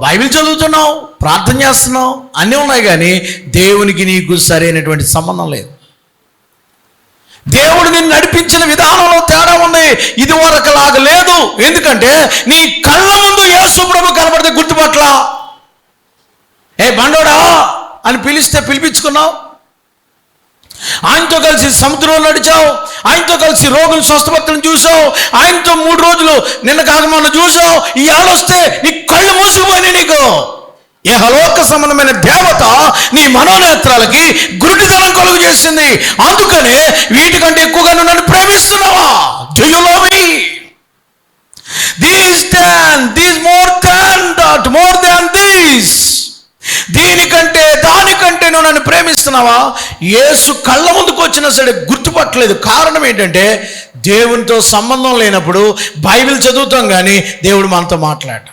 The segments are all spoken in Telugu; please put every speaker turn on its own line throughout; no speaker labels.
బైబిల్ చదువుతున్నావు, ప్రార్థన చేస్తున్నావు, అన్నీ ఉన్నాయి, కానీ దేవునికి నీకు సరైనటువంటి సంబంధం లేదు. దేవుడు నిన్ను నడిపించిన విధానంలో తేడా ఉంది, ఇది వరకులాగా లేదు. ఎందుకంటే నీ కళ్ళ ముందు యేసు ప్రభు కనబడితే గుర్తుపట్ల. ఏ బండోడా అని పిలిస్తే పిలిపించుకున్నావు, ఆయనతో కలిసి సముద్రంలో నడిచావు, ఆయనతో కలిసి రోగులు స్వస్థపత్రం చూసావు, ఆయనతో 3 రోజులు నిన్న కాకమన్న చూసావు. ఈ ఆలోస్తే నీ కళ్ళు మూసుకుపోయినాయి. నీకు యెహోవా సంబంధమైన దేవత నీ మనోనేత్రాలకి గురుడితనం కలుగు చేసింది. అందుకనే వీటికంటే ఎక్కువగా నువ్వు నన్ను ప్రేమిస్తున్నావా? Do you love me? more than this. దీనికంటే దానికంటే నువ్వు నన్ను ప్రేమిస్తున్నావా? యేసు కళ్ళ ముందుకు వచ్చినా సరే గుర్తుపట్టలేదు. కారణం ఏంటంటే దేవునితో సంబంధం లేనప్పుడు బైబిల్ చదువుతాం, కానీ దేవుడు మనతో మాట్లాడటం.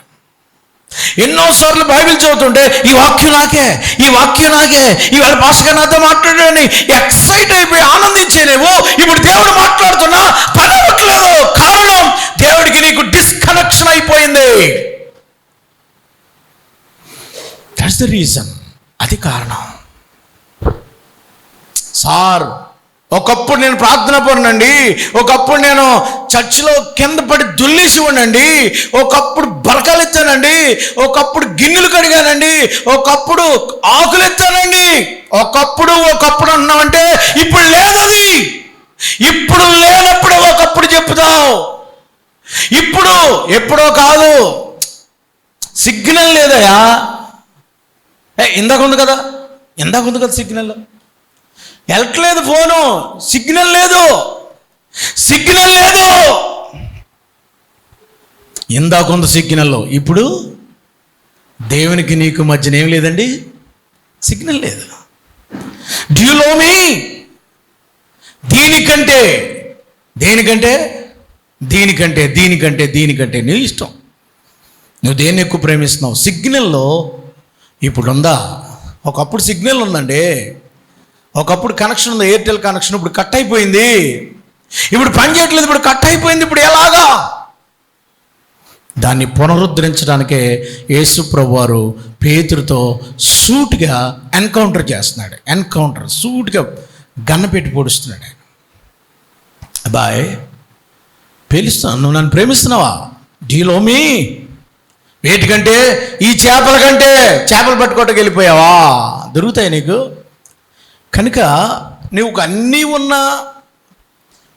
ఎన్నోసార్లు బైబిల్ చదువుతుంటే ఈ వాక్యం నాకే, ఈ వాక్యం నాకే, ఇవాళ పాస్టర్ నాతో మాట్లాడాడని ఎక్సైట్ అయిపోయి ఆనందించేనేమో, ఇప్పుడు దేవుడు మాట్లాడుతున్నా పని అవ్వట్లేదు. కారణం దేవుడికి నీకు డిస్కనెక్షన్ అయిపోయింది. That's the reason. అది కారణం. సార్, ఒకప్పుడు నేను ప్రార్థన పడినండి, ఒకప్పుడు నేను చర్చిలో కింద పడి దుల్లేసి ఉండండి, ఒకప్పుడు బరకలు ఎత్తానండి, ఒకప్పుడు గిన్నెలు కడిగానండి, ఒకప్పుడు ఆకులు ఎత్తానండి, ఒకప్పుడు అన్నామంటే ఇప్పుడు లేదు. అది ఇప్పుడు లేనప్పుడు ఒకప్పుడు చెప్తావు. ఇప్పుడు ఎప్పుడో కాదు. సిగ్నల్ లేదయా. ఇందాక ఉంది కదా సిగ్నల్. వెళ్ళట్లేదు ఫోను, సిగ్నల్ లేదు. ఇందాక ఉంది సిగ్నల్లో, ఇప్పుడు దేవునికి నీకు మధ్యన ఏం లేదండి, సిగ్నల్ లేదు. డూ యు లవ్ మీ? దీనికంటే నీ ఇష్టం. నువ్వు దేన్ని ఎక్కువ ప్రేమిస్తున్నావు? సిగ్నల్లో ఇప్పుడు ఉందా? ఒకప్పుడు సిగ్నల్ ఉందండి, ఒకప్పుడు కనెక్షన్ ఉంది, ఎయిర్టెల్ కనెక్షన్. ఇప్పుడు కట్ అయిపోయింది, ఇప్పుడు పని చేయట్లేదు, ఇప్పుడు కట్ అయిపోయింది. ఇప్పుడు ఎలాగా? దాన్ని పునరుద్ధరించడానికే యేసు ప్రభు వారు పేతురుతో సూటిగా ఎన్కౌంటర్ చేస్తున్నాడు. సూటిగా గన్న పెట్టి పొడుస్తున్నాడు. అబ్బాయ్, పిలుస్తున్నాను, నువ్వు నన్ను ప్రేమిస్తున్నావా? Do you love me? వేటికంటే? ఈ చేపల కంటే. చేపలు పట్టుకోవటానికి వెళ్ళిపోయావా? దొరుకుతాయి నీకు. కనుక నువ్వు అన్నీ ఉన్నా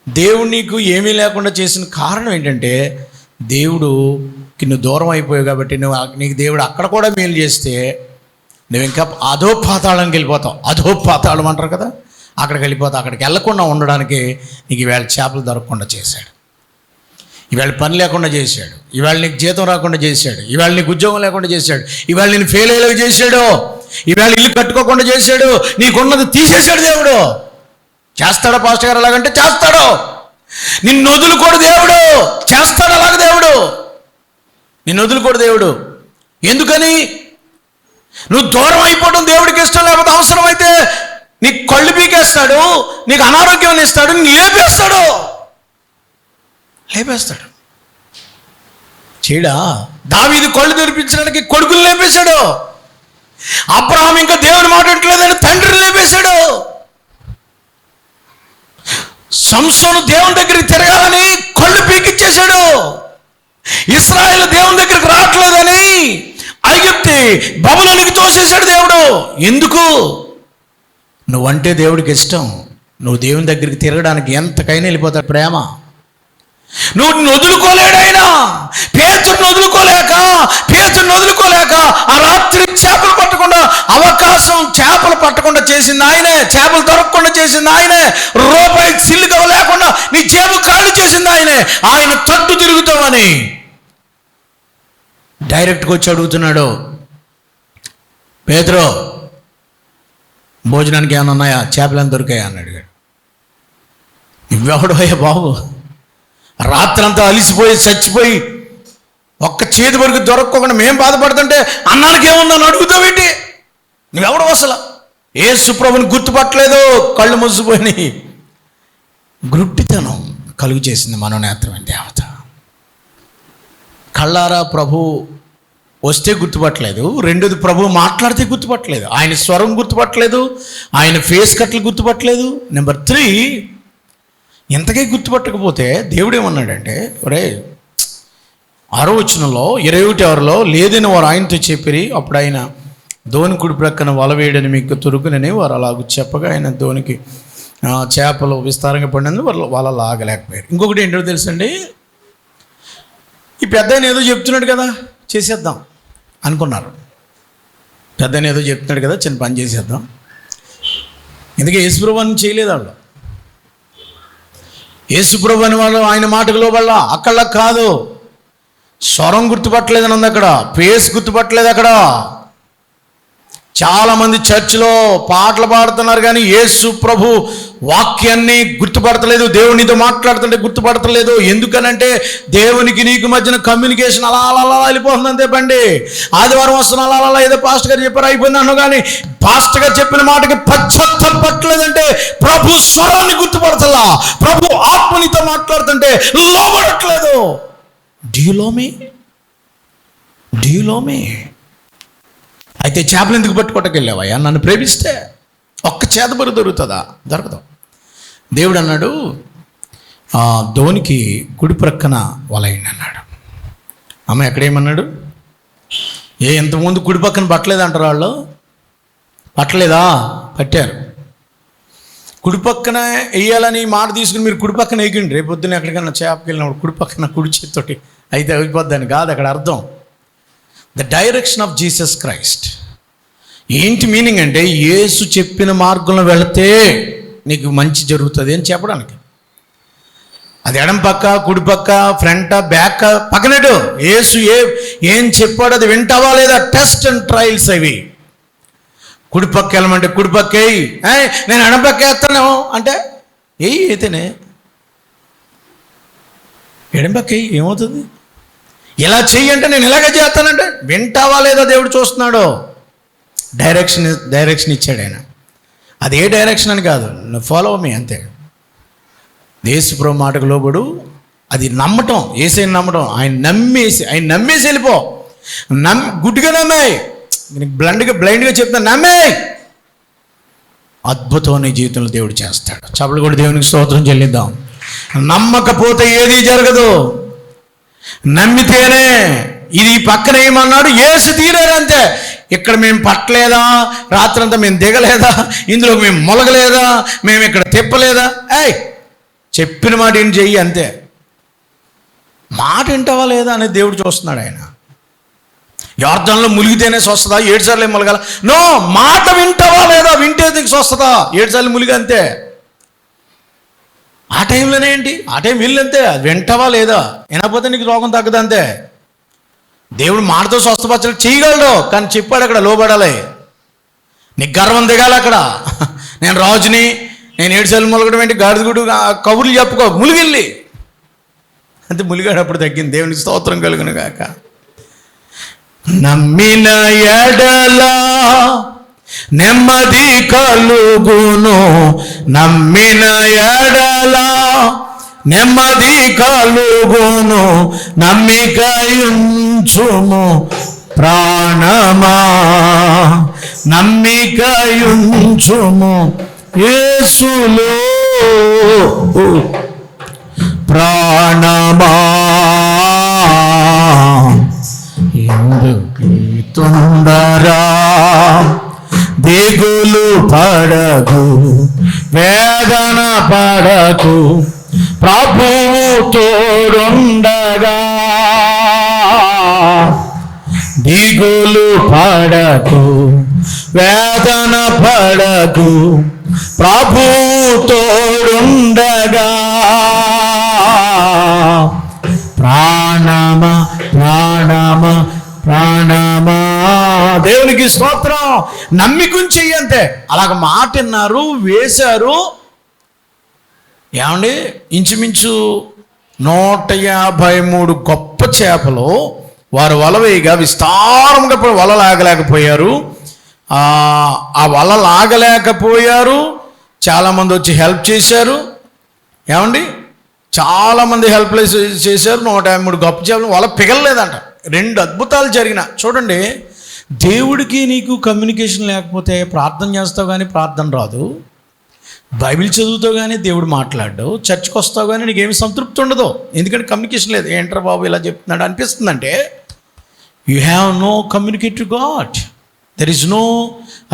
దేవుడు నీకు ఏమీ లేకుండా చేసిన కారణం ఏంటంటే దేవుడుకి నువ్వు దూరం అయిపోయావు. కాబట్టి నీకు దేవుడు అక్కడ కూడా మేలు చేస్తే నువ్వు ఇంకా అధోపాతాళానికి వెళ్ళిపోతావు. అధోపాతాళం అంటారు కదా, అక్కడికి వెళ్ళిపోతావు. అక్కడికి వెళ్ళకుండా ఉండడానికి నీకు ఈవేళ చేపలు దొరకకుండా చేశాడు, ఈవేళ పని లేకుండా చేశాడు, ఈవేళ నీకు జీతం రాకుండా చేశాడు, ఈవేళ నీకు ఉద్యోగం లేకుండా చేశాడు, ఈవేళ నేను ఫెయిల్ అయ్యేలాగా చేశాడు, ఈవేళ ఇల్లు కట్టుకోకుండా చేశాడు, నీకున్నది తీసేశాడు. దేవుడు చేస్తాడా పాస్టర్ గారు? అలాగంటే చేస్తాడు. నిన్ను వదులుకోడు దేవుడు, చేస్తాడు అలాగే దేవుడు. నిన్ను వదులుకోడు దేవుడు. ఎందుకని? నువ్వు దూరం అయిపోవడం దేవుడికి ఇష్టం. లేకపోతే అవసరమైతే నీకు కళ్ళు పీకేస్తాడు, నీకు అనారోగ్యం ఇస్తాడు, లేపేస్తాడు. చేయడా? దావీదు కళ్ళు తెరిపించడానికి కొడుకులు లేపేశాడు. అబ్రహాం ఇంకా దేవుని మాట్లాడట్లేదని తండ్రిని లేపేశాడు. సంసోను దేవుని దగ్గరికి తిరగాలని కళ్ళు పీకిచ్చేశాడు. ఇశ్రాయేలు దేవుని దగ్గరికి రావట్లేదని ఐగుప్తు బబులోనికి తోసేశాడు దేవుడు. ఎందుకు? నువ్వంటే దేవుడికి ఇష్టం. నువ్వు దేవుని దగ్గరికి తిరగడానికి ఎంతకైనా వెళ్ళిపోతాడు ప్రేమ. నువ్వు వదులుకోలేడైనా. పేతురుని వదులుకోలేక ఆ రాత్రి చేపలు పట్టకుండా చేసింది ఆయనే, చేపలు దొరకకుండా చేసింది ఆయనే, రూపాయి సిల్లుగా లేకుండా నీ జేబు ఖాళీ చేసింది ఆయనే. ఆయన తట్టు తిరుగుతామని డైరెక్ట్గా వచ్చి అడుగుతున్నాడు, పేతురు భోజనానికి ఏమైనా ఉన్నాయా? చేపలు ఏమైనా దొరికాయా అని అడిగాడు. నువ్వెవడోయ్యా బాబు? రాత్రంతా అలిసిపోయి చచ్చిపోయి ఒక్క చేతి వరకు దొరక్కోకుండా మేము బాధపడుతుంటే అన్నానికి ఏముందని అడుగుతావేంటి? నువ్వెవడు అసలు? యేసు ప్రభుని గుర్తుపట్టలేదు, కళ్ళు మూసిపోయినాయి. గుడ్డితనం కలుగు చేసింది మనోనేత్రమైన దేవత. కళ్ళారా ప్రభు వస్తే గుర్తుపట్టలేదు, రెండోది ప్రభు మాట్లాడితే గుర్తుపట్టలేదు, ఆయన స్వరం గుర్తుపట్టలేదు, ఆయన ఫేస్ కట్లు గుర్తుపట్టలేదు. నెంబర్ 3, ఎంతకీ గుర్తుపట్టకపోతే దేవుడు ఏమన్నాడంటే, ఒరే 6వ వచనంలో 21 లేదని వారు ఆయనతో చెప్పిరి. అప్పుడు ఆయన ధోని కుడి ప్రక్కన వల వేయడని మీకు తొరుకునని వారు అలాగ చెప్పగా ఆయన ధోనికి చేపలు విస్తారంగా పడినందుకు వాళ్ళ లాగలేకపోయారు. ఇంకొకటి ఏంటో తెలుసండి, ఈ పెద్ద ఆయన ఏదో చెప్తున్నాడు కదా చేసేద్దాం అనుకున్నారు. పెద్ద ఆయన ఏదో చెప్తున్నాడు కదా చిన్న పని చేసేద్దాం. ఎందుకంటే యేసుప్రభు అని చేయలేదు వాళ్ళు. యేసుప్రభు అని వాళ్ళు ఆయన మాటకు లోబళ్ళ అక్కడ కాదు. స్వరం గుర్తుపట్టలేదని ఉంది అక్కడ, ఫేస్ గుర్తుపట్టలేదు అక్కడ. చాలామంది చర్చిలో పాటలు పాడుతున్నారు కానీ యేసు ప్రభు వాక్యాన్ని గుర్తుపడతలేదు, దేవునితో మాట్లాడుతుంటే గుర్తుపడతలేదు. ఎందుకనంటే దేవునికి నీకు మధ్యన కమ్యూనికేషన్ అలా అలా అలా వెళ్ళిపోతుంది అంతే. బండి ఆదివారం వస్తున్నా అలా అలా ఏదో పాస్టర్ గారు చెప్పారు అయిపోయింది అన్నావు, కానీ పాస్టర్ గారు చెప్పిన మాటకి పశ్చాత్తపట్టలేదంటే ప్రభు స్వరాన్ని గుర్తుపడతలా, ప్రభు ఆత్మనితో మాట్లాడుతుంటే లోబడట్లేదు. Do you love me? అయితే చేపలు ఎందుకు పట్టుకోవటానికి వెళ్ళావయ్యా? నన్ను ప్రేమిస్తే ఒక్క చేతబరు దొరుకుతుందా? దొరకదు. దేవుడు అన్నాడు, ధోనికి కుడి ప్రక్కన వలయండి అన్నాడు. అమ్మ ఎక్కడేమన్నాడు? ఎంతమంది కుడి పక్కన పట్టలేదంటారు వాళ్ళు. పట్టలేదా? పట్టారు. కుడి పక్కన వేయాలని మాట తీసుకుని మీరు కుడి పక్కన వేయకండి. రేపు పొద్దున్న ఎక్కడికైనా చేపకి వెళ్ళినప్పుడు కుడి పక్కన కుడి చేతితోటి అయితే అయిపోద్దని కాదు అక్కడ అర్థం. The direction of Jesus Christ. ఏంటి మీనింగ్ అంటే యేసు చెప్పిన మార్గంలో వెళితే నీకు మంచి జరుగుతుంది అని చెప్పడానికి. అది ఎడం పక్క, కుడి పక్క, ఫ్రంట్, బ్యాక్, పక్కనట్టు యేసు ఏం చెప్పాడు అది వింటావా లేదా? టెస్ట్ అండ్ ట్రయల్స్ అవి. కుడి పక్క వెళ్ళమంటే కుడి పక్క వేయి, నేను ఎడం పక్క వేస్తాను అంటే అయితేనే ఎడం పక్క వేయి, ఏమవుతుంది? ఇలా చెయ్యి అంటే నేను ఇలాగే చేస్తానంటే వింటావా లేదా? దేవుడు చూస్తున్నాడు. డైరెక్షన్ ఇచ్చాడు ఆయన. అది ఏ డైరెక్షన్ అని కాదు, ఫాలో మీ అంతే. యేసుప్రభు మాటకు లోబడు, అది నమ్మటం, యేసయ్యని నమ్మటం. ఆయన నమ్మేసి వెళ్ళిపో. గుడ్డిగా నమ్మాయి, బ్లైండ్గా చెప్తాను, నమ్మాయి. అద్భుతం నీ జీవితంలో దేవుడు చేస్తాడు. చప్పలు కూడా దేవునికి స్తోత్రం చెల్లిద్దాం. నమ్మకపోతే ఏదీ జరగదు, నమ్మితేనే. ఇది పక్కన ఏమన్నాడు? యేసు తీరారు అంతే. ఇక్కడ మేము పట్టలేదా, రాత్రంతా మేము దిగలేదా, ఇందులో మేము మొలగలేదా, మేము ఇక్కడ తిప్పలేదా? చెప్పిన మాట ఏం చెయ్యి అంతే. మాట వింటావా లేదా అనేది దేవుడు చూస్తున్నాడు. ఆయన యార్దాన్లో ములిగితేనే స్వస్థత, 7 సార్లు మొలగాల? నో, మాట వింటావా లేదా? వింటే నీకు స్వస్థత. 7 సార్లు ములిగి అంతే. ఆ టైంలోనే ఏంటి, ఆ టైం వీళ్ళంతే. వింటావా లేదా? వినకపోతే నీకు రోగం తగ్గదు అంతే. దేవుడు మాటతో స్వస్థపరచడం చేయగలడు, కానీ చెప్పాడు అక్కడ లోబడాలి. నీకు గర్వం దిగాలి అక్కడ. నేను రాజుని, నేను 7 సార్లు మొలగడం ఏంటి, గాడిదగుడు కబుర్లు చెప్పుకో, ములిగిల్లి అంతే. ములిగాడు అప్పుడు తగ్గింది. దేవునికి స్తోత్రం కలుగును గాక. నమ్మిన ఎడల నెమ్మది కలుగును, నమ్మిన ఎడల నెమ్మది కలుగును, నమ్మికయుంచుము ప్రాణమా, నమ్మికయుంచుము యేసులో ప్రాణమా. ఎందుకు తొందరా, దిగులు పడకు, వేదన పడకు, ప్రభువు తోడుండగా. దిగులు పడకు, వేదన పడకు, ప్రభువు తోడుండగా. ప్రాణమా ప్రాణమా ప్రాణమా. దేవునికి స్తోత్రం. నమ్మికం చెయ్యంతే. అలాగ మాట విన్నారు, వేశారు. ఏమండి, ఇంచుమించు 153 గొప్ప చేపలు వారు వల వేయగా విస్తారంగా వల లాగలేకపోయారు. ఆ వల లాగలేకపోయారు. చాలామంది వచ్చి హెల్ప్ చేశారు. ఏమండి, చాలామంది హెల్ప్ చేశారు. 153 గొప్ప చేపలు వల పిగలలేదంట. 2 అద్భుతాలు జరిగిన చూడండి. దేవుడికి నీకు కమ్యూనికేషన్ లేకపోతే ప్రార్థన చేస్తావు కానీ ప్రార్థన రాదు, బైబిల్ చదువుతావు కానీ దేవుడు మాట్లాడు, చర్చ్కి వస్తావు కానీ నీకేమి సంతృప్తి ఉండదు. ఎందుకంటే కమ్యూనికేషన్ లేదు. ఏంటర్ బాబు ఇలా చెప్తున్నాడు అనిపిస్తుందంటే you have no communicate to God. There is no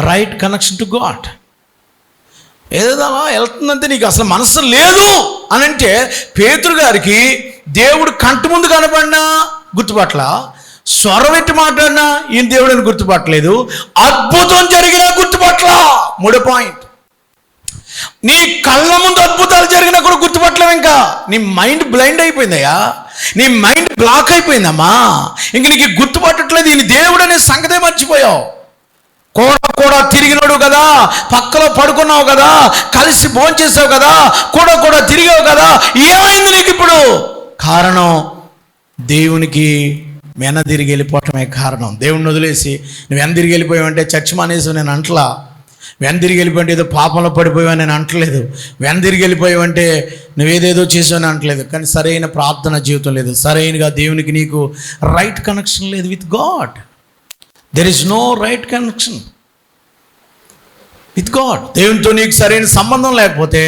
right connection to God. ఏదో అలా వెళ్తుందంటే నీకు అసలు మనసు లేదు అని అంటే, పేతురు గారికి దేవుడు కంటి ముందు కనపడినా గుర్తుపట్ల, స్వరమెట్టి మాట్లాడినా ఈయన దేవుడిని గుర్తుపట్టలేదు, అద్భుతం జరిగినా గుర్తుపట్ల. 3వ పాయింట్, నీ కళ్ళ ముందు అద్భుతాలు జరిగినా కూడా గుర్తుపట్టలేవు. ఇంకా నీ మైండ్ బ్లైండ్ అయిపోయిందయ్యా, నీ మైండ్ బ్లాక్ అయిపోయిందమ్మా. ఇంక నీకు గుర్తుపట్టట్లేదు, ఈయన దేవుడు అనే సంగతే మర్చిపోయావు. కూడా తిరిగినాడు కదా, పక్కలో పడుకున్నావు కదా, కలిసి భోంచేసావు కదా, కూడా తిరిగావు కదా, ఏమైంది నీకు ఇప్పుడు? కారణం దేవునికి వెన తిరిగి వెళ్ళిపోవటమే కారణం. దేవుడిని వదిలేసి నువ్వు వెన తిరిగి వెళ్ళిపోయావంటే చర్చ్ మానేసి నేను అంటలా, వెన తిరిగి వెళ్ళిపోయావంటే ఏదో పాపంలో పడిపోయావని నేను అంటలేదు, వెన తిరిగి వెళ్ళిపోయావంటే నువ్వేదేదో చేసావని అంటలేదు. కానీ సరైన ప్రార్థన జీవితం లేదు, సరైనగా దేవునికి నీకు రైట్ కనెక్షన్ లేదు with God. There is no right connection with God. దేవునితో నీకు సరైన సంబంధం లేకపోతే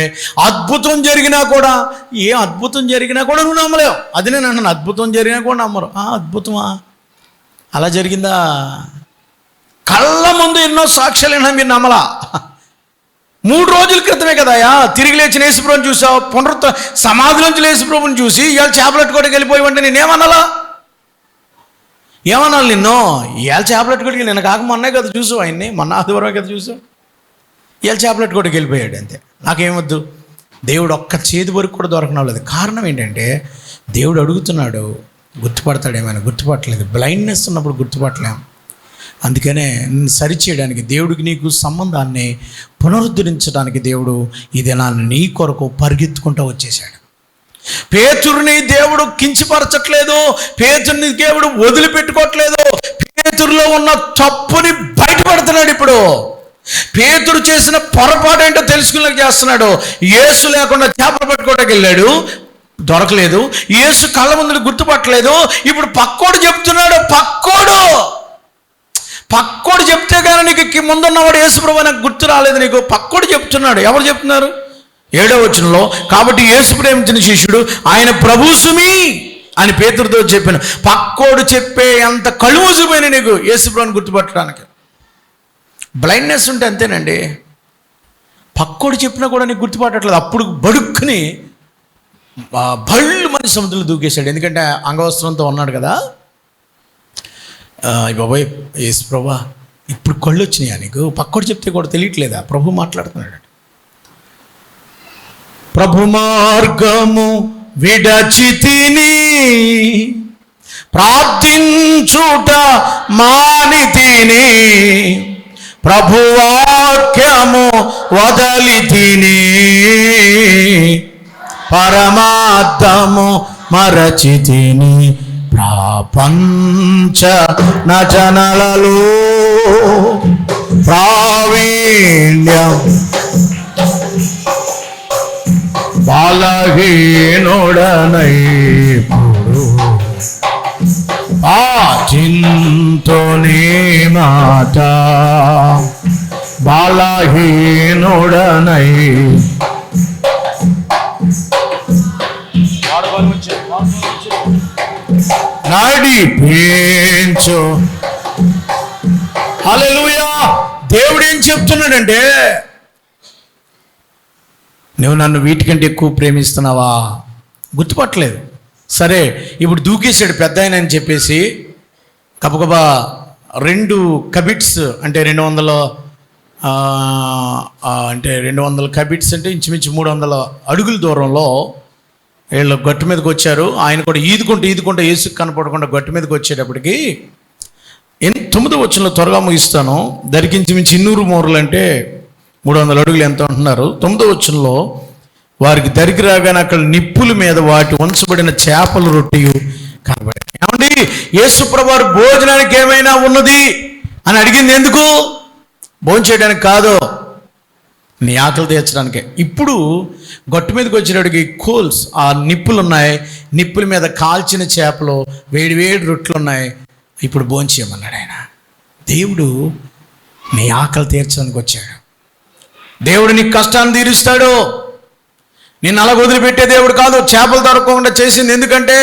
అద్భుతం జరిగినా కూడా, ఏ అద్భుతం జరిగినా కూడా నువ్వు నమ్మలేవు. అది నేను అన్నాను, అద్భుతం జరిగినా కూడా నమ్మరు. అద్భుతమా, అలా జరిగిందా? కళ్ళ ముందు ఎన్నో సాక్ష్యాలు అయినా మీరు నమ్మలా. 3 రోజుల క్రితమే కదయా తిరిగి లేచిన యేసుప్రభుని చూసావు, సమాధిలోంచి యేసుప్రభుని చూసి ఇవాళ చేపలెట్టుకోవడానికి వెళ్ళిపోయావంటే నేనేమనాలా? ఏమన్నాను నిన్ను? ఇవాళ చేపలెట్టుకోవడానికి నిన్న కాక మొన్నే కదా చూసావు ఆయన్ని, మొన్న ఆదివారమే కదా చూసావు. ఇవాళ చేపలెట్టుకోవడానికి వెళ్ళిపోయాడు అంతే. నాకేమొద్దు, దేవుడు ఒక్క చేతి వరకు కూడా దొరకనలేదు. కారణం ఏంటంటే దేవుడు అడుగుతున్నాడు, గుర్తుపడతాడు, ఏమైనా గుర్తుపట్టలేదు. బ్లైండ్నెస్ ఉన్నప్పుడు గుర్తుపట్టలేం. అందుకనే సరిచేయడానికి దేవుడికి నీకు సంబంధాన్ని పునరుద్ధరించడానికి దేవుడు ఈ దినాన్ని నీ కొరకు పరిగెత్తుకుంటూ వచ్చేసాడు. పేతురుని దేవుడు కించపరచట్లేదు, పేతురుని దేవుడు వదిలిపెట్టుకోవట్లేదు, పేతురులో ఉన్న తప్పుని బయటపడుతున్నాడు. ఇప్పుడు పేతురు చేసిన పొరపాటు ఏంటో తెలుసుకునేలా చేస్తున్నాడు. యేసు లేకుండా చేపలు పట్టుకోవడానికి వెళ్ళాడు, దొరకలేదు. యేసు కళ్ళ ముందు గుర్తుపట్టలేదు. ఇప్పుడు పక్కోడు చెప్తున్నాడు, పక్కోడు చెప్తే కానీ నీకు ముందున్నవాడు యేసుప్రభు నాకు గుర్తు రాలేదు. నీకు పక్కోడు చెప్తున్నాడు. ఎవరు చెప్తున్నారు? 7వ వచనంలో, కాబట్టి యేసు ప్రేమించిన శిష్యుడు ఆయన ప్రభు సుమి అని పేతురుతో చెప్పాను. పక్కోడు చెప్పే అంత కలువసిపోయిన నీకు యేసుప్రభుని గుర్తుపట్టడానికి. బ్లైండ్నెస్ ఉంటే అంతేనండి. పక్కోడు చెప్పినా కూడా నీకు గుర్తుపట్టట్లేదు. అప్పుడు బడుక్కుని బళ్ళు మన సముద్రంలో దూకేశాడు. ఎందుకంటే అంగవస్త్రంతో ఉన్నాడు కదా. బాబాయ్ యేసుప్రభా ఇప్పుడు కళ్ళు వచ్చినాయా నీకు? పక్కోడు చెప్తే కూడా తెలియట్లేదా? ప్రభు మాట్లాడుతున్నాడు. ప్రభు మార్గము విడచితిని, ప్రార్థించుట మానితిని, ప్రభువాక్యము వదలితిని, పరమార్థము మరచితిని, ప్రపంచ నచనలలో ప్రావీణ్యం బలహీనుడనై చింతోని మాట, బలహీనుడనై నడిపించు. హల్లెలూయా. దేవుడు ఏం చెప్తున్నాడంటే, నువ్వు నన్ను వీటికంటే ఎక్కువ ప్రేమిస్తున్నావా? గుర్తుపట్టలేదు. సరే ఇప్పుడు దూకేశాడు పెద్ద ఆయన అని చెప్పేసి గబగబా 2 కబిట్స్ అంటే 200 కబిట్స్ అంటే ఇంచుమించు 300 అడుగుల దూరంలో వీళ్ళు గట్టు మీదకి వచ్చారు. ఆయన కూడా ఈదుకుంటూ యేసుకు కనపడకుండా గట్టు మీదకి వచ్చేటప్పటికి 9వ వచనంలో త్వరగా ముగిస్తాను. దరికించుమించి 200 మూరలు అంటే 300 అడుగులు ఎంత అంటున్నారు. 9వ వచనంలో వారికి దరికి రాగానే అక్కడ నిప్పుల మీద వాటి ఉంచబడిన చేపల రొట్టెయు కనబడి. ఏమండి, యేసుప్రభువారు భోజనానికి ఏమైనా ఉన్నది అని అడిగింది ఎందుకు? భోజనం చేయడానికి కాదు. నీ ఆకలి తీర్చడానికే. ఇప్పుడు గట్టు మీదకి వచ్చేటడికి కోల్స్, ఆ నిప్పులు ఉన్నాయి, నిప్పుల మీద కాల్చిన చేపలు, వేడి వేడి రొట్టెలు ఉన్నాయి. ఇప్పుడు భోంచేయమన్నాడు ఆయన. దేవుడు నీ ఆకలి తీర్చడానికి వచ్చాడు. దేవుడు నీ కష్టాన్ని తీరుస్తాడు. నిన్ను అలా వదిలిపెట్టే దేవుడు కాదు. చేపలు దొరకకుండా చేసింది ఎందుకంటే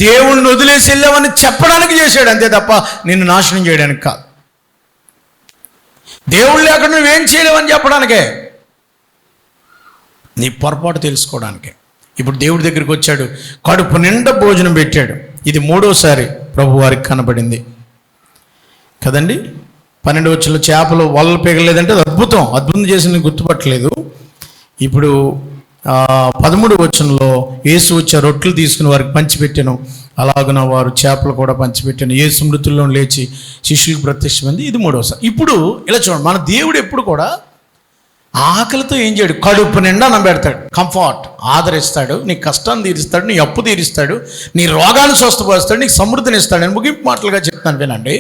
దేవుడిని వదిలేసి వెళ్ళామని చెప్పడానికి చేశాడు, అంతే తప్ప నిన్ను నాశనం చేయడానికి కాదు. దేవుడు లేకుండా నువ్వేం చేయలేవని చెప్పడానికే, నీ పొరపాటు తెలుసుకోవడానికే. ఇప్పుడు దేవుడి దగ్గరికి వచ్చాడు, కడుపు నిండా భోజనం పెట్టాడు. ఇది 3వసారి ప్రభువారికి కనబడింది కదండి. 12వ వచనంలో చేపలు వల్ల పెగలేదంటే అది అద్భుతం చేసింది గుర్తుపట్టలేదు. ఇప్పుడు 13వ వచనంలో యేసు వచ్చే రొట్టెలు తీసుకుని వారికి పంచిపెట్టాను, అలాగున వారు చేపలు కూడా పంచిపెట్టాను. యేసు మృతుల్లో లేచి శిష్యులకు ప్రత్యక్షమైంది. ఇది 3వసారి. ఇప్పుడు ఇలా చూడండి, మన దేవుడు ఎప్పుడు కూడా ఆకలితో ఏం చేయడు, కడుపు నిండా అన్నం పెడతాడు, కంఫర్ట్ ఆదరిస్తాడు, నీ కష్టాన్ని తీరుస్తాడు, నీ అప్పు తీరుస్తాడు, నీ రోగాన్ని స్వస్థపరుస్తాడు, నీకు సమృద్ధిని ఇస్తాడు. నేను ముగింపు మాటలుగా చెప్తాను వినండి.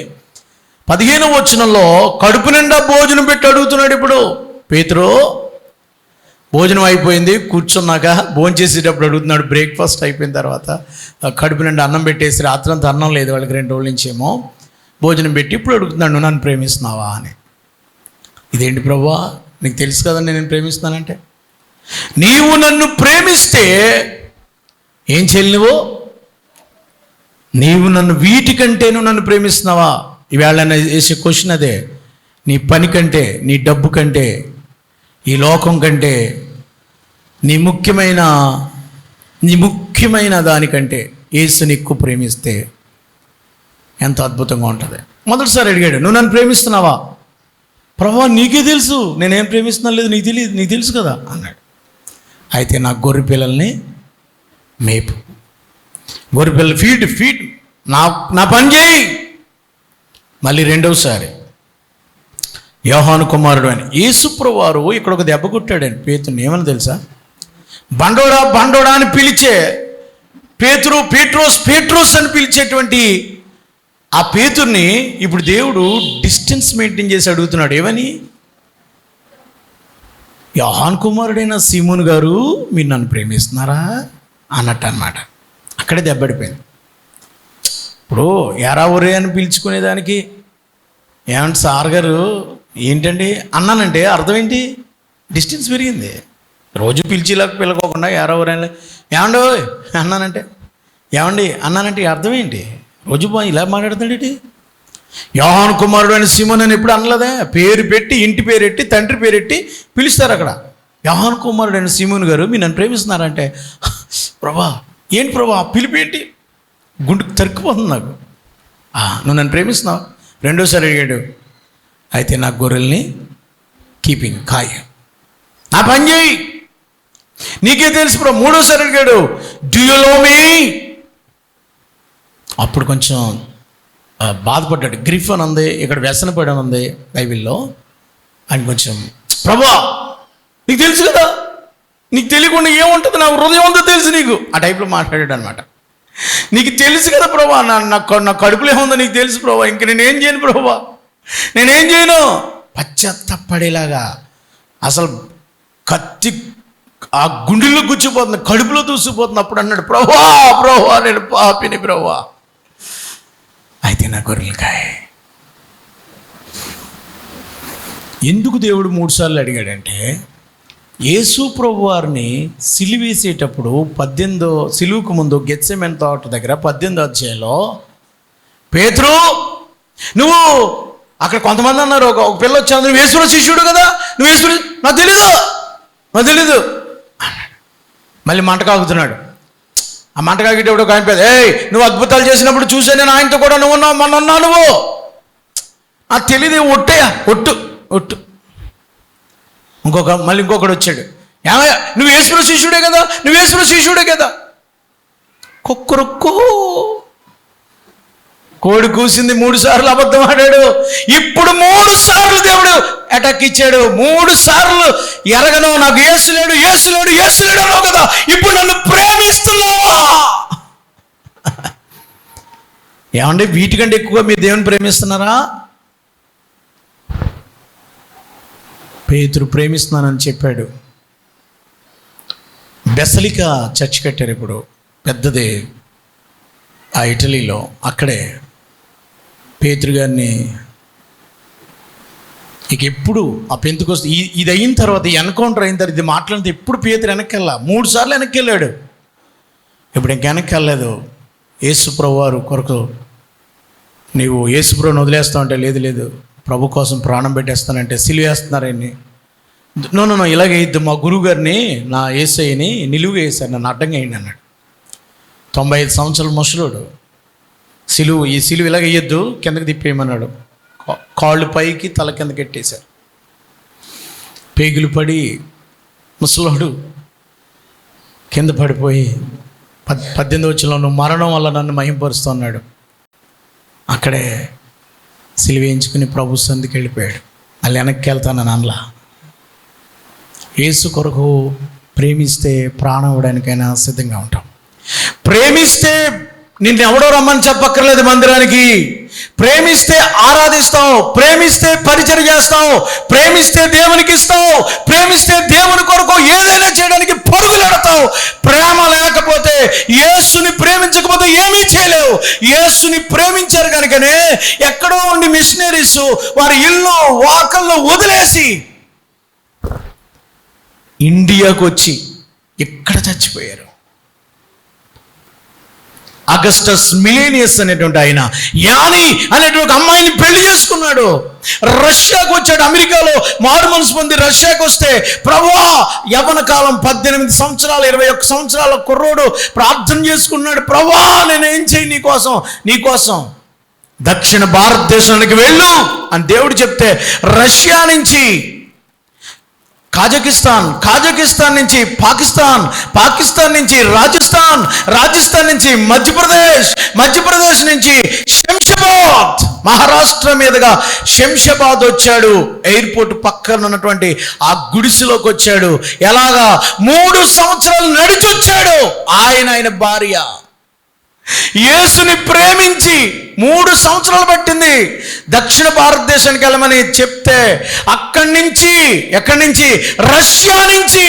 15వ వచనంలో కడుపు నిండా భోజనం పెట్టి అడుగుతున్నాడు. ఇప్పుడు పేతురు భోజనం అయిపోయింది, కూర్చున్నాక భోజనం చేసేటప్పుడు అడుగుతున్నాడు. బ్రేక్ఫాస్ట్ అయిపోయిన తర్వాత కడుపు నిండా అన్నం పెట్టేసి, రాత్రంతా అన్నం లేదు వాళ్ళకి 2 రోజుల నుంచి ఏమో, భోజనం పెట్టి ఇప్పుడు అడుగుతున్నాడు, నువ్వు నన్ను ప్రేమిస్తున్నావా అని. ఇదేంటి ప్రభువా, నీకు తెలుసు కదండి నేను ప్రేమిస్తున్నానంటే. నీవు నన్ను ప్రేమిస్తే ఏం చేయాలి, నీవు నన్ను వీటికంటే నువ్వు నన్ను ప్రేమిస్తున్నావా? ఈవేళ వేసే క్వశ్చన్ అదే. నీ పని కంటే, నీ డబ్బు కంటే, ఈ లోకం కంటే, నీ ముఖ్యమైన దానికంటే యేసుని ఎక్కువ ప్రేమిస్తే ఎంత అద్భుతంగా ఉంటుంది. మొదటిసారి అడిగాడు, నువ్వు నన్ను ప్రేమిస్తున్నావా? ప్రభువా నీకే తెలుసు నేనేం ప్రేమిస్తున్నా లేదు, నీకు తెలుసు కదా అన్నాడు. అయితే నా గొర్రె పిల్లల్ని మేపు, గొర్రె పిల్లలు ఫీడ్ నా పని చేయి. మళ్ళీ 2వసారి యోహాను కుమారుడు అని యేసుప్రభువు వారు ఇక్కడ ఒక దెబ్బ కొట్టాడని పేతురుని. ఏమని తెలుసా? బండోడా అని పిలిచే పేట్రోస్ అని పిలిచేటువంటి ఆ పేతుర్ని ఇప్పుడు దేవుడు డిస్టెన్స్ మెయింటైన్ చేసి అడుగుతున్నాడు. ఏమని? యోహాను కుమారుడైన సీమోను గారు మీరు నన్ను ప్రేమిస్తున్నారా అన్నట్టు అన్నమాట. అక్కడే దెబ్బడిపోయింది. ఇప్పుడు యారా ఒరే అని పిలుచుకునేదానికి ఏమంటే సార్ గారు ఏంటండి అన్నానంటే అర్థం ఏంటి? డిస్టెన్స్ పెరిగింది. రోజు పిలకోకుండా యారా ఒరే ఏమండో అన్నానంటే, ఏమండి అన్నానంటే అర్థం ఏంటి? రోజు ఇలా మాట్లాడుతాడేంటి? యోహాను కుమారుడు అని సీమోను అని ఎప్పుడు అనలేదా? పేరు పెట్టి, ఇంటి పేరెట్టి, తండ్రి పేరెట్టి పిలుస్తారు అక్కడ. యోహాను కుమారుడు అని సీమోను గారు మీరు నన్ను ప్రేమిస్తున్నారంటే, ప్రభా ఏంటి ప్రభా పిలిపేంటి? గుండెకు తరుక్కుపోతుంది నాకు. నువ్వు నన్ను ప్రేమిస్తున్నావు. 2వసారి అడిగాడు, అయితే నా గొర్రెల్ని కీపింగ్ కాయ, నా పని చేయి, నీకే తెలుసు బ్రో. 3వసారి అడిగాడు, డూ యు లవ్ మీ? అప్పుడు కొంచెం బాధపడ్డాడు. గ్రిఫ్ అని ఉంది, ఇక్కడ వ్యసన పడని ఉంది బైబిల్లో. ఆయన కొంచెం ప్రభా నీకు తెలుసు కదా, నీకు తెలియకుండా ఏముంటుంది, నా హృదయం అంతా తెలుసు నీకు, ఆ టైప్లో మాట్లాడాడు అనమాట. నీకు తెలుసు కదా ప్రభా, నా కడుపులో ఏముందో నీకు తెలుసు ప్రభా, ఇంక నేనేం చేయను ప్రభా, నేనేం చేయను. పశ్చాత్తపడేలాగా అసలు కత్తి ఆ గుండెల్లో గుచ్చిపోతుంది, కడుపులో దూసిపోతుంది. అప్పుడు అన్నాడు, ప్రభా నేను పాపిని ప్రభా, అయితే నా గొర్రెలు కాయ. ఎందుకు దేవుడు 3 సార్లు అడిగాడంటే, యేసు ప్రభు వారిని సిలువేసేటప్పుడు 18వ సిలువుకు ముందు గెత్సెమనే తోట దగ్గర 18వ అధ్యాయంలో పేతురు నువ్వు అక్కడ కొంతమంది అన్నారు, ఒక పిల్ల వచ్చాను, నువ్వు యేసులో శిష్యుడు కదా, నువ్వు యేసు నాకు తెలీదు అన్నాడు. మళ్ళీ మంట కాగుతున్నాడు. ఆ మంట కాగేటప్పుడు ఒక ఆయన నువ్వు అద్భుతాలు చేసినప్పుడు చూసా నేను, ఆయనతో కూడా నువ్వు ఉన్నావు, మొన్న ఉన్నావు నువ్వు, నాకు తెలియదు, ఒట్టు. మళ్ళీ ఇంకొకడు వచ్చాడు, ఏమయ్యా నువ్వు యేసులో శిష్యుడే కదా, కుక్కరుక్కు కోడి కూసింది, 3 సార్లు అబద్ధం ఆడాడు. ఇప్పుడు 3 సార్లు దేవుడు అటాక్ ఇచ్చాడు. 3 సార్లు ఎరగను, నాకు యేసు లేడు అన్నావు కదా, ఇప్పుడు నన్ను ప్రేమిస్తున్నావా? ఏమండి వీటికంటే ఎక్కువగా మీరు దేవుని ప్రేమిస్తున్నారా? పేతురు ప్రేమిస్తున్నానని చెప్పాడు. బెసలికా చర్చ్ కట్టారు ఇప్పుడు, పెద్దది ఆ ఇటలీలో. అక్కడే పేతురు గారిని ఇక ఎప్పుడు ఆ పెంతుకొస్తే ఇది అయిన తర్వాత, ఈ ఎన్కౌంటర్ అయిన తర్వాత, ఇది మాట్లాడితే ఎప్పుడు పేతురు వెనక్కి వెళ్ళా. 3 సార్లు వెనక్కి వెళ్ళాడు. ఇప్పుడు ఇంక వెనక్కి వెళ్ళలేదు. యేసుప్రభు వారు కొరకు, నీవు యేసుప్రభుని వదిలేస్తావు అంటే, లేదు లేదు ప్రభు కోసం ప్రాణం పెట్టేస్తానంటే, సిలువేస్తున్నారని. నో ఇలాగే ఇద్దు, మా గురువు గారిని, నా యేసయ్యని నిలువుగా వేశారు, నన్ను అడ్డంగా అయ్యింది అన్నాడు. 95 సంవత్సరాల ముసలోడు. ఈ సిలువు ఇలాగ వేయద్దు, కిందకి తిప్పేయమన్నాడు. కాళ్ళు పైకి, తల కిందకి ఎట్టేశారు. పేగులు పడి ముసలోడు కింద పడిపోయి 18వ వచనంలో, మరణం వల్ల నన్ను మహింపరుస్తున్నాడు. అక్కడే సిలువ వేయించుకుని ప్రభు సందికి వెళ్ళిపోయాడు. మళ్ళీ వెనక్కి వెళ్తానని అనలా. యేసు కొరకు ప్రేమిస్తే ప్రాణం ఇవ్వడానికైనా సిద్ధంగా ఉంటాం. ప్రేమిస్తే నిన్ను ఎవడో రమ్మని చెప్పక్కర్లేదు మందిరానికి. ప్రేమిస్తే ఆరాధిస్తావు, ప్రేమిస్తే పరిచర్య చేస్తావు, ప్రేమిస్తే దేవునికి ఇస్తావు, ప్రేమిస్తే దేవుని కొరకు ఏదైనా చేయడానికి పరుగులెడతావు. ప్రేమ లేకపోతే, యేసుని ప్రేమించకపోతే ఏమీ చేయలేవు. యేసుని ప్రేమించారు కనుకనే ఎక్కడో ఉండి మిషనరీస్ వారి ఇల్లు వాకల్లో వదిలేసి ఇండియాకు వచ్చి ఇక్కడ చచ్చిపోయారు. అగస్టస్ మిలీనియస్ అనేటువంటి ఆయన, యాని అనేటువంటి అమ్మాయిని పెళ్లి చేసుకున్నాడు. రష్యాకు వచ్చాడు. అమెరికాలో మారు మనసు పొంది రష్యాకు వస్తే, ప్రభువా, యవ్వన కాలం 18 సంవత్సరాలు 21 సంవత్సరాల కుర్రోడు ప్రార్థన చేసుకున్నాడు. ప్రభువా, నేనేం చేయి నీకోసం దక్షిణ భారతదేశానికి వెళ్ళు అని దేవుడు చెప్తే, రష్యా నుంచి కాజకిస్తాన్ నుంచి పాకిస్తాన్ నుంచి రాజస్థాన్ నుంచి మధ్యప్రదేశ్ నుంచి శంషాబాద్, మహారాష్ట్ర మీదుగా శంషాబాద్ వచ్చాడు. ఎయిర్పోర్ట్ పక్కన ఉన్నటువంటి ఆ గుడిసెలోకి వచ్చాడు. ఎలాగా 3 సంవత్సరాలు నడిచొచ్చాడు. ఆయన భార్య యేసుని ప్రేమించి 3 సంవత్సరాలు పట్టింది దక్షిణ భారతదేశానికి వెళ్ళమని చెప్తే, ఎక్కడి నుంచి రష్యా నుంచి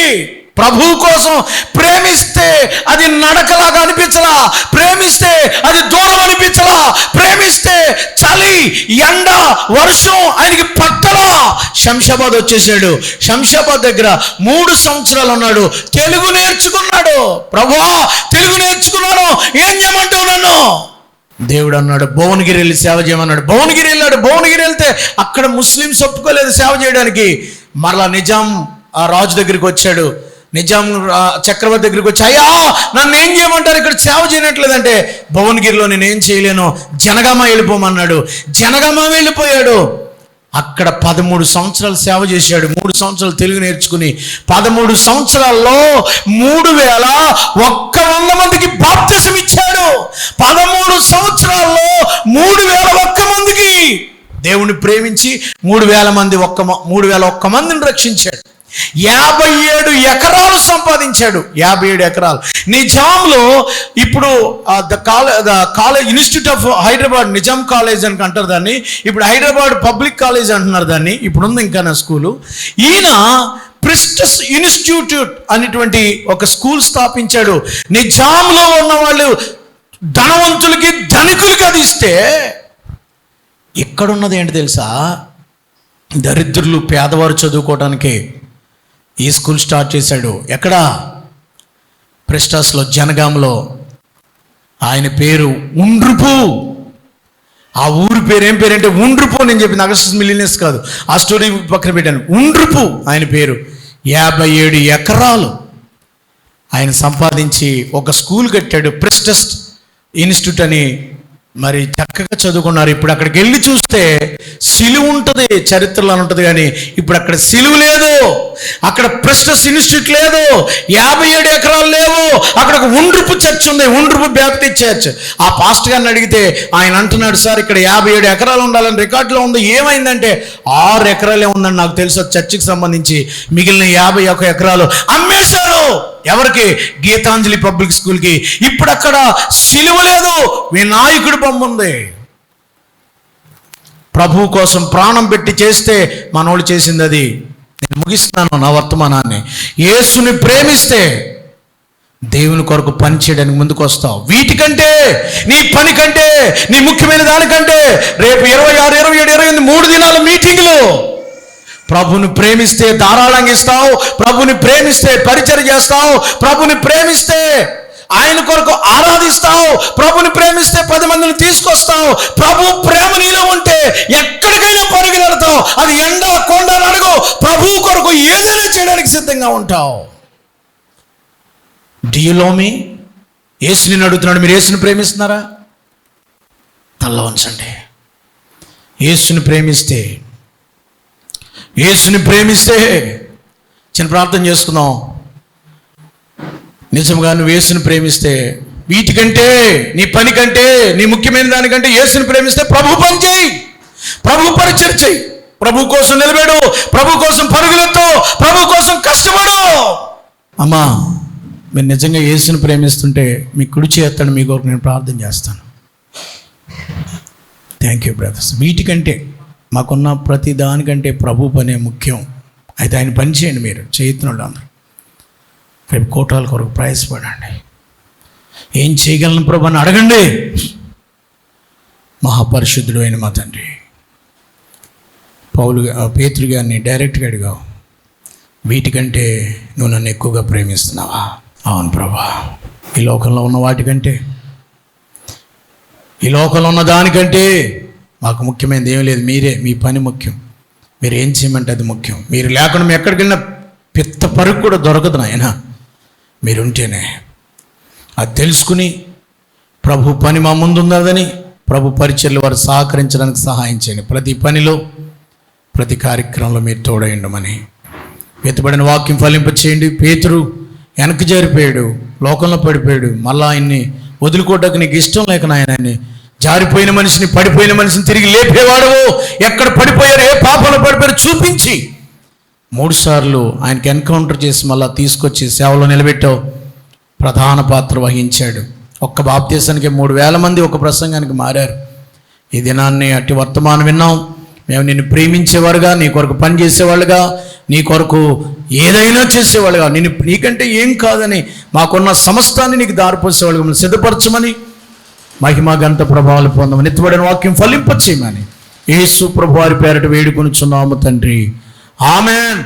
ప్రభు కోసం ప్రేమిస్తే అది నడకలాగా అనిపించలా, ప్రేమిస్తే అది దూరం అనిపించలా, ప్రేమిస్తే చలి, ఎండ, వర్షం ఆయనకి పట్టలా. శంషాబాద్ వచ్చేసాడు. శంషాబాద్ దగ్గర 3 సంవత్సరాలు ఉన్నాడు. తెలుగు నేర్చుకున్నాడు. ప్రభువా, తెలుగు నేర్చుకున్నాను, ఏం చేయమంటావు నన్ను? దేవుడు అన్నాడు, భువనగిరి వెళ్ళి సేవ చేయమన్నాడు. భువనగిరి వెళ్ళాడు. భువనగిరి వెళ్తే అక్కడ ముస్లింస్ ఒప్పుకోలేదు సేవ చేయడానికి. మరలా నిజాం రాజు దగ్గరికి వచ్చాడు. నిజాం చక్రవర్తి దగ్గరికి వచ్చి, అయ్యా, నన్ను ఏం చేయమంటారు, ఇక్కడ సేవ చేయనట్లేదంటే, భువనగిరిలో నేనేం చేయలేను, జనగామ వెళ్ళిపోమన్నాడు. జనగామ వెళ్ళిపోయాడు. అక్కడ 13 సంవత్సరాలు సేవ చేశాడు. 3 సంవత్సరాలు తెలుగు నేర్చుకుని 13 సంవత్సరాల్లో 3,100 మందికి బాప్తిసం ఇచ్చాడు. 13 సంవత్సరాల్లో 3,001 మందికి దేవుని ప్రేమించి 3,001 మందిని రక్షించాడు. 57 ఎకరాలు సంపాదించాడు. 57 ఎకరాలు. నిజాంలో ఇప్పుడు college institute of Hyderabad, Nizam college అని అంటారు దాన్ని. ఇప్పుడు హైదరాబాద్ పబ్లిక్ కాలేజ్ అంటున్నారు దాన్ని. ఇప్పుడు ఉంది ఇంకా నా స్కూలు. ఈయన ప్రెస్టిజ్ ఇన్స్టిట్యూట్ అనేటువంటి ఒక స్కూల్ స్థాపించాడు. నిజాంలో ఉన్న వాళ్ళు ధనవంతులకి ధనికులకి అది ఇస్తే, ఇక్కడున్నది ఏంటి తెలుసా, దరిద్రులు పేదవారు చదువుకోవడానికి ఈ స్కూల్ స్టార్ట్ చేశాడు. ఎక్కడ? ప్రెస్టాస్లో, జనగాంలో. ఆయన పేరు ఉండ్రుపు. ఆ ఊరి పేరు ఏం పేరు అంటే ఉండ్రుపు. నేను చెప్పింది అగస్టస్ మిలీనియస్ కాదు, ఆ స్టోరీ పక్కన పెట్టాను. ఉండ్రుపు ఆయన పేరు. 57 ఎకరాలు ఆయన సంపాదించి ఒక స్కూల్ కట్టాడు, ప్రెస్టిజ్ ఇన్స్టిట్యూట్ అని. మరి చక్కగా చదువుకున్నారు. ఇప్పుడు అక్కడికి వెళ్ళి చూస్తే సిలువ ఉంటుంది, చరిత్రలో ఉంటుంది, కానీ ఇప్పుడు అక్కడ సిలువ లేదు. అక్కడ ప్రెస్టిజ్ ఇన్స్టిట్యూట్ లేదు. 57 ఎకరాలు లేవు. అక్కడ ఒక ఉండ్రుపు చర్చ్ ఉంది, ఉండ్రుపు బ్యాప్టిస్ట్ చర్చ్. ఆ పాస్టర్ గారిని అడిగితే ఆయన అంటున్నాడు, సార్ ఇక్కడ 57 ఎకరాలు ఉండాలని రికార్డులో ఉంది. ఏమైందంటే 6 ఎకరాలే ఉందని నాకు తెలుసు చర్చికి సంబంధించి. మిగిలిన 51 ఎకరాలు అమ్మేశారు. ఎవరికి? గీతాంజలి పబ్లిక్ స్కూల్కి. ఇప్పుడు అక్కడ సిలువ లేదు, వినాయకుడి బొమ్మ ఉంది. ప్రభు కోసం ప్రాణం పెట్టి చేస్తే మనోళ్ళు చేసింది అది. నేను ముగిస్తున్నాను నా వర్తమానాన్ని. యేసుని ప్రేమిస్తే దేవుని కొరకు పని చేయడానికి ముందుకు వస్తావు. వీటికంటే, నీ పని కంటే, నీ ముఖ్యమైన దానికంటే రేపు 26, 27, 28 3 దినాల మీటింగ్లు. ప్రభుని ప్రేమిస్తే ధారాళంగా ఇస్తావు, ప్రభుని ప్రేమిస్తే పరిచర్య చేస్తావు, ప్రభుని ప్రేమిస్తే ఆయన కొరకు ఆరాధిస్తావు, ప్రభుని ప్రేమిస్తే 10 మందిని తీసుకొస్తావు. ప్రభు ప్రేమ నీలో ఉంటే ఎక్కడికైనా పరిగెడతావు. అది ఎండ కొండ అడుగు, ప్రభు కొరకు ఏదైనా చేయడానికి సిద్ధంగా ఉంటావు. Do you love me? యేసుని అడుగుతున్నాడు, మీరు యేసుని ప్రేమిస్తున్నారా? తల్ల వంచండి. యేసుని ప్రేమిస్తే చిన్న ప్రార్థన చేసుకుందాం. నిజంగా నువ్వు యేసుని ప్రేమిస్తే, వీటికంటే, నీ పని కంటే, నీ ముఖ్యమైన దానికంటే యేసుని ప్రేమిస్తే ప్రభు పని చేయి, ప్రభు పరిచయం చేయి, ప్రభు కోసం నిలబడు, ప్రభు కోసం పరుగులెత్తు, ప్రభు కోసం కష్టపడు. అమ్మా, మీరు నిజంగా యేసుని ప్రేమిస్తుంటే మీ కుడి చేస్తాను, మీ కొరకు నేను ప్రార్థన చేస్తాను. Thank you brothers. వీటికంటే, మాకున్న ప్రతి దానికంటే ప్రభు పనే ముఖ్యం. అయితే ఆయన పని చేయండి. మీరు చేయుతున్నారు అందరూ రేపు కోటాల కొరకు ప్రయాసపడండి. ఏం చేయగలను ప్రభు అని అడగండి. మహాపరిశుద్ధుడు అయిన మా తండ్రి, పేతురు గారిని డైరెక్ట్గా అడిగావు, వీటికంటే నువ్వు నన్ను ఎక్కువగా ప్రేమిస్తున్నావా? అవును ప్రభా. ఈ లోకంలో ఉన్న వాటికంటే, ఈ లోకంలో ఉన్న దానికంటే మాకు ముఖ్యమైనది ఏమీ లేదు. మీరే, మీ పని ముఖ్యం. మీరు ఏం చేయమంటే అది ముఖ్యం. మీరు లేకుండా మేము ఎక్కడికి వెళ్ళినా పిత్త పరుగు కూడా దొరకదు నాయన. మీరుంటేనే అది తెలుసుకుని ప్రభు పని మా ముందు ఉన్నదని ప్రభు పరిచర్లు వారు సహకరించడానికి సహాయం చేయండి. ప్రతి పనిలో, ప్రతి కార్యక్రమంలో మీరు తోడైండమని వెతబడిన వాక్యం ఫలింపచేయండి. పేతురు వెనక్కి జారిపోయాడు, లోకంలో పడిపోయాడు. మళ్ళా ఆయన్ని వదులుకోవడానికి నీకు ఇష్టం లేక నాయనాన్ని జారిపోయిన మనిషిని, పడిపోయిన మనిషిని తిరిగి లేపేవాడవు. ఎక్కడ పడిపోయారు, ఏ పాపంలో పడిపోయారు చూపించి 3 సార్లు ఆయనకి ఎన్కౌంటర్ చేసి మళ్ళీ తీసుకొచ్చి సేవలో నిలబెట్టావు. ప్రధాన పాత్ర వహించాడు. ఒక్క బాప్తీసానికి 3,000 మంది ఒక ప్రసంగానికి మారారు. ఈ దినాన్ని అట్టి వర్తమానం విన్నాం. మేము నిన్ను ప్రేమించేవారుగా, నీ కొరకు పని చేసేవాళ్ళుగా, నీ కొరకు ఏదైనా చేసేవాళ్ళుగా, నీకంటే ఏం కాదని మాకున్న సమస్తాన్ని నీకు దారిపోసేవాళ్ళుగా మనం సిద్ధపరచమని, మహిమ ఘనత ప్రభావాలు పొందమని, ఎత్తుబడిన వాక్యం ఫలింపచేయమని యేసు ప్రభువారి పేరట వేడుకొనుచున్నాము తండ్రి. ఆమెన్.